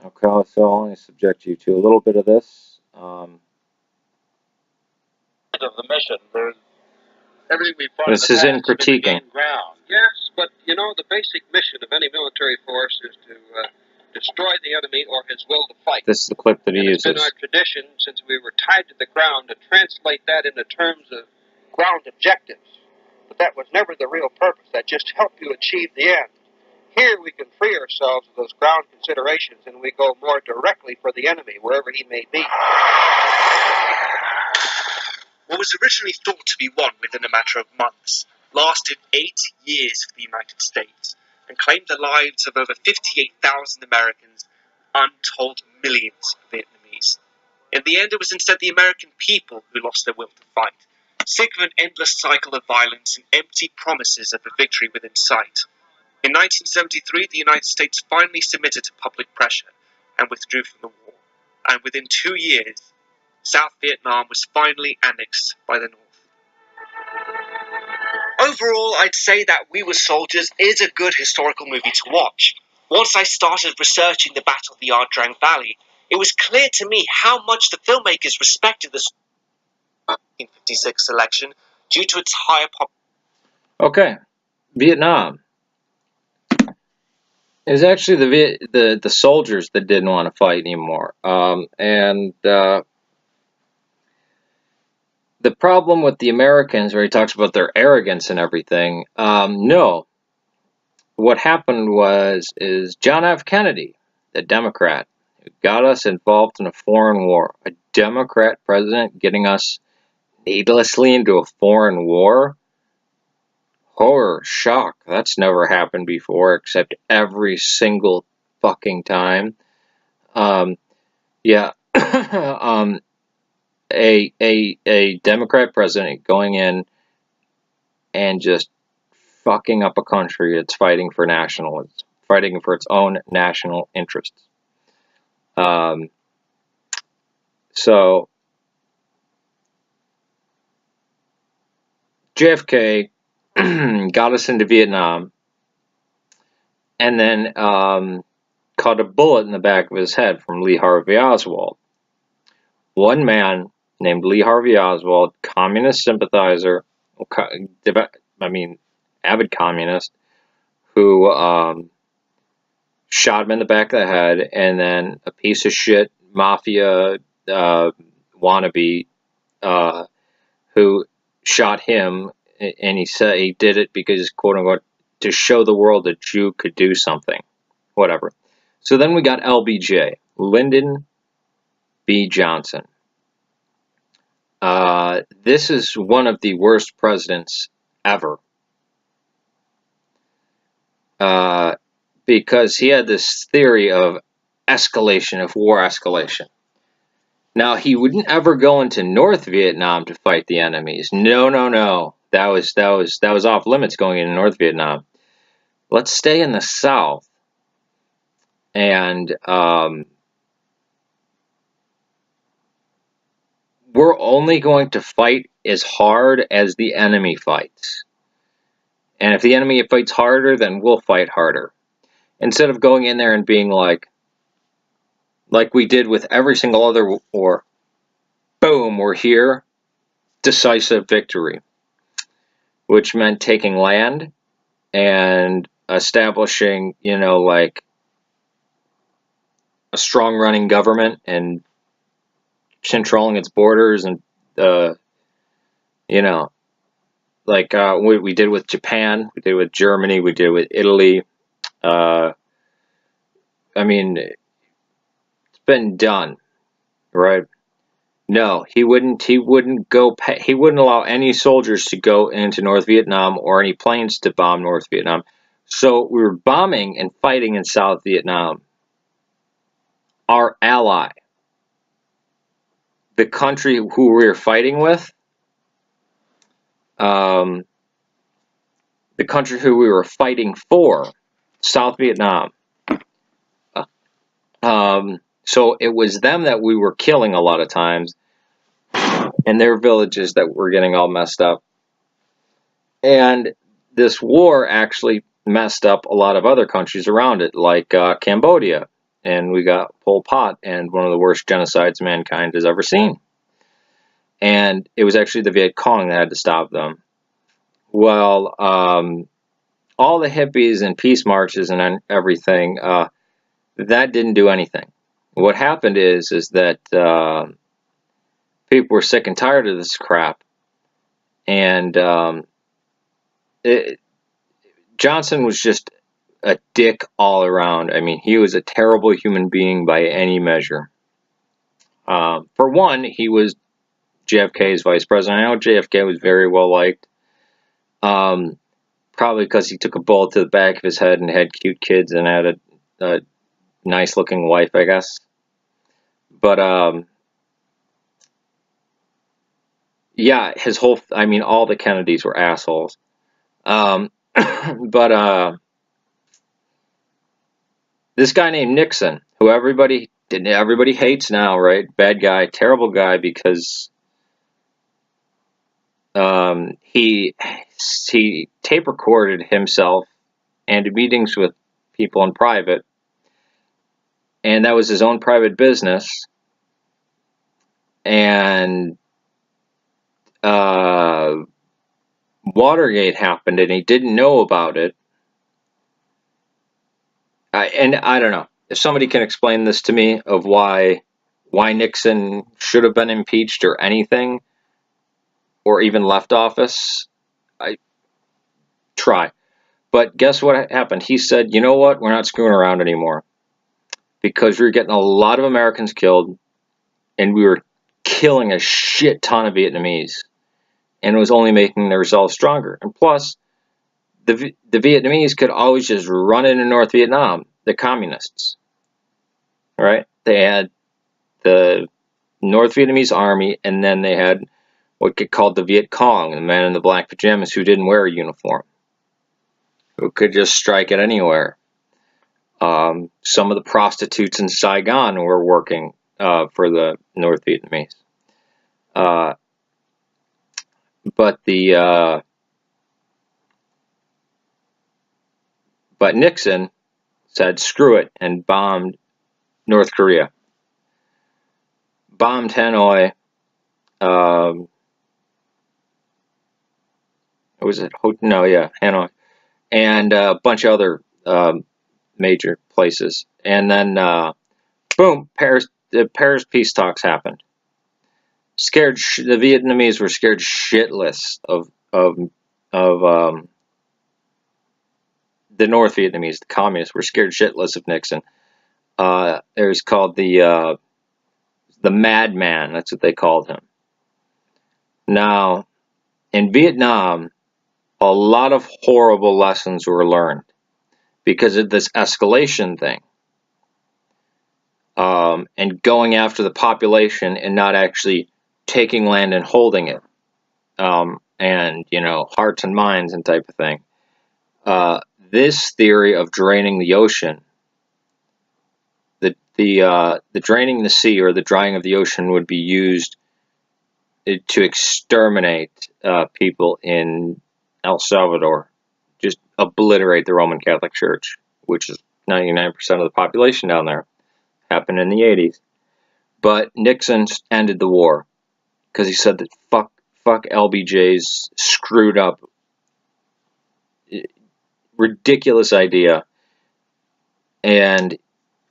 Okay, so I'll only subject you to a little bit of this. Of the mission, everything we fought This is in critiquing. Ground. Yes, but you know the basic mission of any military force is to destroy the enemy or his will to fight. This is the clip that he uses. It's been our tradition since we were tied to the ground to translate that into terms of ground objectives. But that was never the real purpose. That just helped you achieve the end. Here we can free ourselves of those ground considerations and we go more directly for the enemy, wherever he may be. What was originally thought to be won within a matter of months lasted 8 years for the United States and claimed the lives of over 58,000 Americans, untold millions of Vietnamese. In the end, it was instead the American people who lost their will to fight, sick of an endless cycle of violence and empty promises of a victory within sight. In 1973, the United States finally submitted to public pressure and withdrew from the war, and within 2 years, South Vietnam was finally annexed by the North. Overall, I'd say that We Were Soldiers is a good historical movie to watch. Once I started researching the Battle of the Ia Drang Valley, it was clear to me how much the filmmakers respected the 1956 selection due to its higher popularity. Okay, Vietnam. It was actually the soldiers that didn't want to fight anymore, the problem with the Americans, where he talks about their arrogance and everything, no. What happened is John F. Kennedy, the Democrat, who got us involved in a foreign war, a Democrat president getting us needlessly into a foreign war. Horror, shock. That's never happened before, except every single fucking time. Yeah. A Democrat president going in and just fucking up a country that's fighting for nationalism, fighting for its own national interests. So JFK got us into Vietnam and then caught a bullet in the back of his head from Lee Harvey Oswald. One man named Lee Harvey Oswald, communist sympathizer, avid communist, who shot him in the back of the head, and then a piece of shit mafia wannabe who shot him, and he said he did it because, quote unquote, to show the world that you could do something. Whatever. So then we got LBJ, Lyndon B. Johnson. This is one of the worst presidents ever. Because he had this theory of escalation, of war escalation. Now, he wouldn't ever go into North Vietnam to fight the enemies. No. That was off limits going into North Vietnam. Let's stay in the South. And we're only going to fight as hard as the enemy fights. And if the enemy fights harder, then we'll fight harder. Instead of going in there and being like we did with every single other war, boom, we're here, decisive victory. Which meant taking land and establishing, like a strong running government and controlling its borders and, like we did with Japan, we did with Germany, we did with Italy. It's been done, right? No, he wouldn't allow any soldiers to go into North Vietnam or any planes to bomb North Vietnam. So we were bombing and fighting in South Vietnam. Our ally, the country who we were fighting with, the country who we were fighting for, South Vietnam. So it was them that we were killing a lot of times, and their villages that were getting all messed up. And this war actually messed up a lot of other countries around it, like Cambodia and we got Pol Pot, and one of the worst genocides mankind has ever seen. And it was actually the Viet Cong that had to stop them. Well, all the hippies and peace marches and everything, that didn't do anything. What happened is that people were sick and tired of this crap, and Johnson was just a dick all around. I mean, he was a terrible human being by any measure. For one, he was JFK's vice president. I know JFK was very well liked, probably because he took a bullet to the back of his head and had cute kids and had a nice looking wife, I guess. But yeah, all the Kennedys were assholes. But this guy named Nixon, who everybody hates now, right? Bad guy, terrible guy, because he tape recorded himself and meetings with people in private, and that was his own private business. And Watergate happened, and he didn't know about it. And I don't know if somebody can explain this to me, of why Nixon should have been impeached or anything, or even left office. I try. But guess what happened? He said, you know what? We're not screwing around anymore, because we were getting a lot of Americans killed, and we were killing a shit ton of Vietnamese, and it was only making the resolve stronger. And plus, the Vietnamese could always just run into North Vietnam, the communists, right? They had the North Vietnamese army, and then they had what get called the Viet Cong, the men in the black pajamas who didn't wear a uniform, who could just strike at anywhere. Some of the prostitutes in Saigon were working for the North Vietnamese. But Nixon said screw it and bombed North Korea, bombed Hanoi. Was it? No, yeah, Hanoi, and a bunch of other major places. And then, boom, the Paris peace talks happened. The Vietnamese were scared shitless of the North Vietnamese. The communists were scared shitless of Nixon. It was called the madman. That's what they called him. Now, in Vietnam, a lot of horrible lessons were learned because of this escalation thing, and going after the population and not actually taking land and holding it, and hearts and minds and type of thing. This theory of draining the ocean, the draining the sea or the drying of the ocean, would be used to exterminate people in El Salvador, just obliterate the Roman Catholic Church, which is 99% of the population down there. Happened in the 80s. But Nixon ended the war because he said that fuck LBJ's screwed up, ridiculous idea, and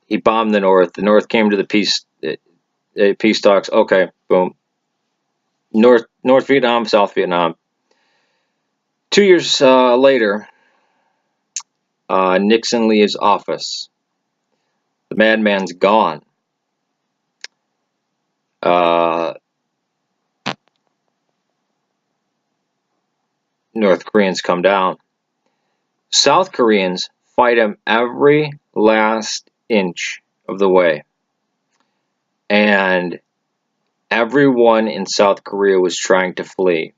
he bombed the North. The North came to the peace talks. Okay, boom. North Vietnam, South Vietnam. 2 years later, Nixon leaves office. The madman's gone. North Koreans come down. South Koreans fight him every last inch of the way. And everyone in South Korea was trying to flee.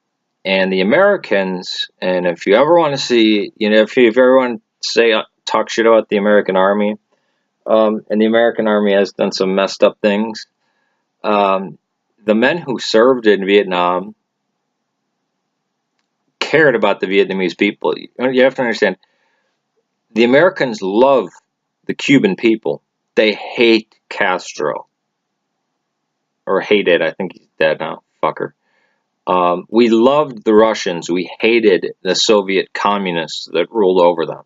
And the Americans, and if you ever want to see, if you ever want to talk shit about the American Army, and the American Army has done some messed up things, the men who served in Vietnam cared about the Vietnamese people. You have to understand, the Americans love the Cuban people. they hate Castro. Or hated, I think he's dead now, fucker. We loved the Russians. We hated the Soviet communists that ruled over them.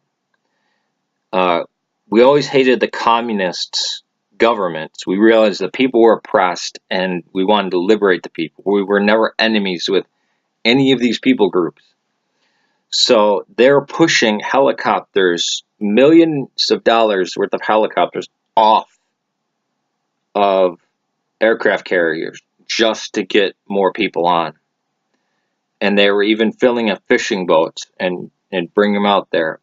We always hated the communists' governments. We realized that people were oppressed and we wanted to liberate the people. We were never enemies with any of these people groups. So they're pushing helicopters, millions of dollars worth of helicopters off of aircraft carriers just to get more people on. And they were even filling up fishing boats and bring them out there.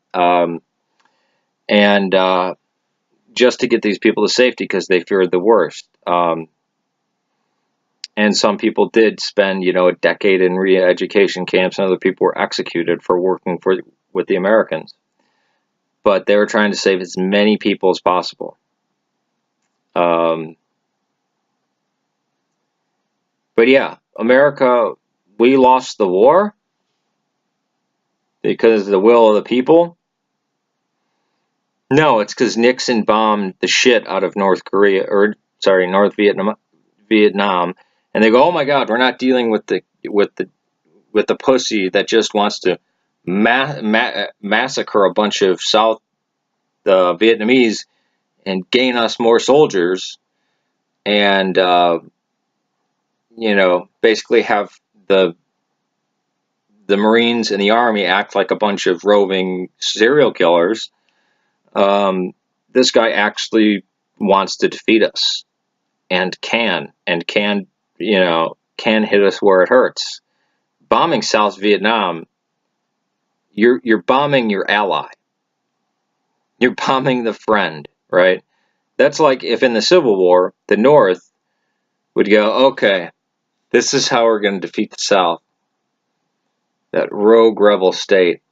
Just to get these people to safety because they feared the worst. And some people did spend, a decade in re-education camps, and other people were executed for working with the Americans. But they were trying to save as many people as possible. But yeah, America, we lost the war because of the will of the people. No, it's because Nixon bombed the shit out of North Vietnam, and they go, "Oh my God, we're not dealing with the pussy that just wants to massacre a bunch of South Vietnamese and gain us more soldiers, and basically have the Marines and the Army act like a bunch of roving serial killers." This guy actually wants to defeat us, and can hit us where it hurts. Bombing South Vietnam, you're bombing your ally. You're bombing the friend, right? That's like if in the Civil War, the North would go, okay, this is how we're going to defeat the South. That rogue rebel state.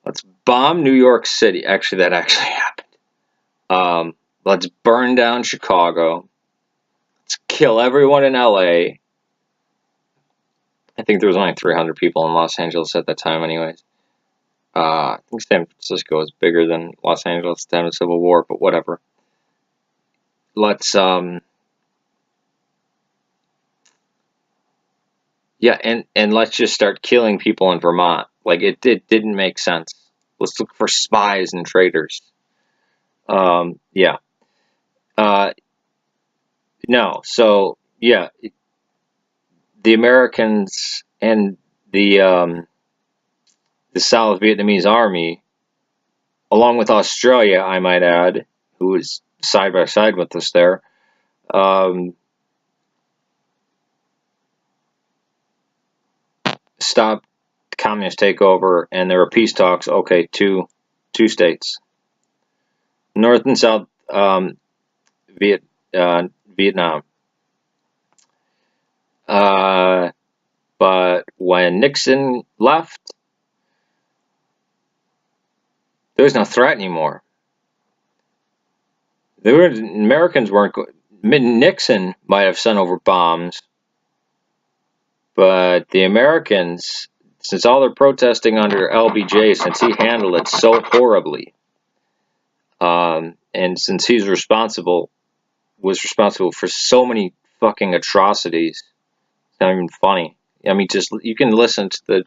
Let's bomb New York City. Actually, that actually happened. Let's burn down Chicago. Let's kill everyone in LA. I think there was only 300 people in Los Angeles at that time anyways. I think San Francisco was bigger than Los Angeles at the time of the Civil War, but whatever. Let's, and let's just start killing people in Vermont. Like, it didn't make sense. Let's look for spies and traitors. Yeah. No, so, yeah. The Americans and the South Vietnamese army, along with Australia, I might add, who was side by side with us there, stopped the communist takeover, and there were peace talks. Okay, two states, North and South Vietnam. But when Nixon left, there was no threat anymore. Americans weren't. Nixon might have sent over bombs, but the Americans, since all their protesting under LBJ, since he handled it so horribly, and since he's was responsible for so many fucking atrocities, it's not even funny. I mean, just you can listen to the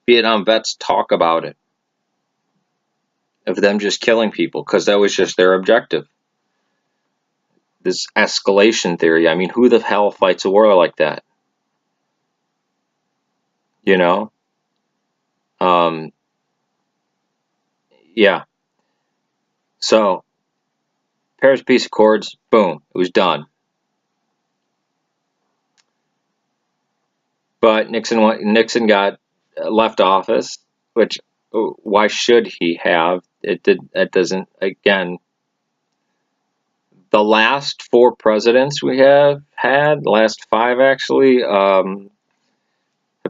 Vietnam vets talk about it, of them just killing people because that was just their objective. This escalation theory. I mean, who the hell fights a war like that? Yeah. So, Paris Peace Accords, boom, it was done. But Nixon got left office, which why should he have? It doesn't, again, the last 4 presidents we have had, the last 5 actually, have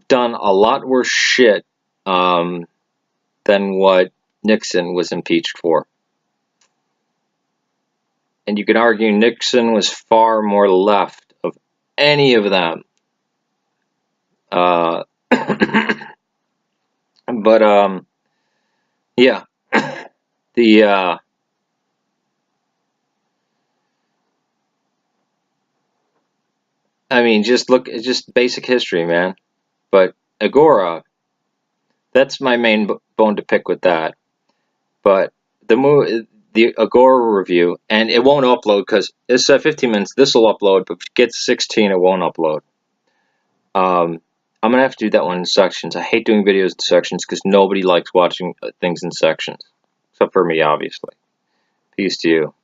done a lot worse shit than what Nixon was impeached for. And you could argue Nixon was far more left of any of them. But yeah, the I mean, just look, it's just basic history, man. But Agora, that's my main bone to pick with that. But the Agora review, and it won't upload because it's 15 minutes. This will upload, but if it gets 16, it won't upload. I'm gonna have to do that one in sections. I hate doing videos in sections because nobody likes watching things in sections, except for me, obviously. Peace to you.